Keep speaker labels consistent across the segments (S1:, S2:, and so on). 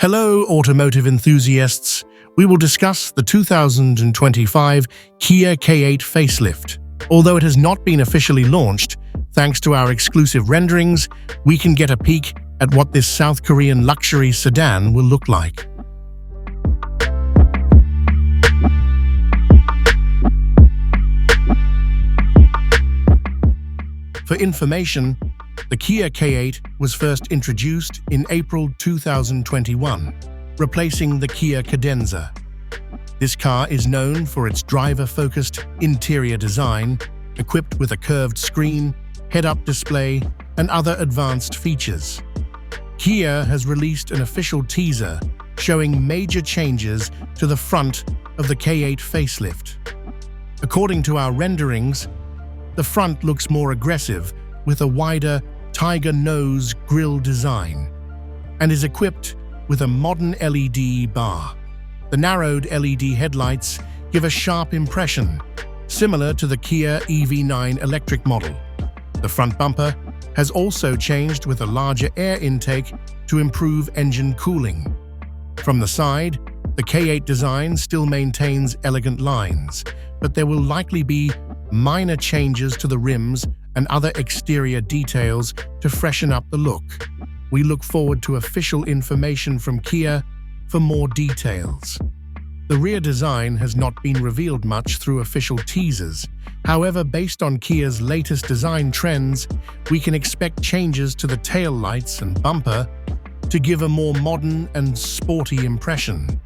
S1: Hello, automotive enthusiasts. We will discuss the 2025 Kia K8 Facelift. Although it has not been officially launched, thanks to our exclusive renderings, we can get a peek at what this South Korean luxury sedan will look like. For information, the Kia K8 was first introduced in April 2021, replacing the Kia Cadenza. This car is known for its driver-focused interior design, equipped with a curved screen, head-up display, and other advanced features. Kia has released an official teaser showing major changes to the front of the K8 facelift. According to our renderings, the front looks more aggressive with a wider tiger nose grille design and is equipped with a modern LED bar. The narrowed LED headlights give a sharp impression, similar to the Kia EV9 electric model. The front bumper has also changed with a larger air intake to improve engine cooling. From the side, the K8 design still maintains elegant lines, but there will likely be minor changes to the rims and other exterior details to freshen up the look. We look forward to official information from Kia for more details. The rear design has not been revealed much through official teasers. However, based on Kia's latest design trends, we can expect changes to the tail lights and bumper to give a more modern and sporty impression.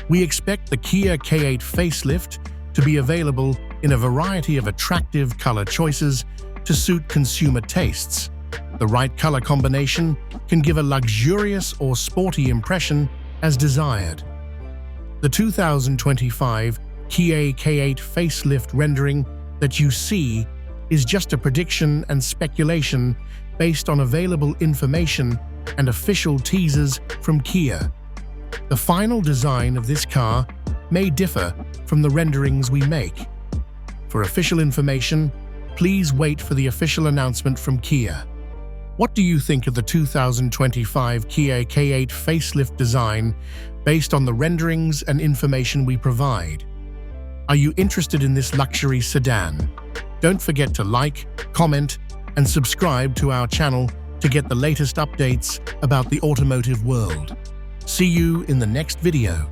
S1: We expect the Kia K8 facelift to be available in a variety of attractive color choices to suit consumer tastes. The right color combination can give a luxurious or sporty impression as desired. The 2025 Kia K8 facelift rendering that you see is just a prediction and speculation based on available information and official teasers from Kia. The final design of this car may differ from the renderings we make. For official information, please wait for the official announcement from Kia. What do you think of the 2025 Kia K8 facelift design based on the renderings and information we provide? Are you interested in this luxury sedan? Don't forget to like, comment, and subscribe to our channel to get the latest updates about the automotive world. See you in the next video.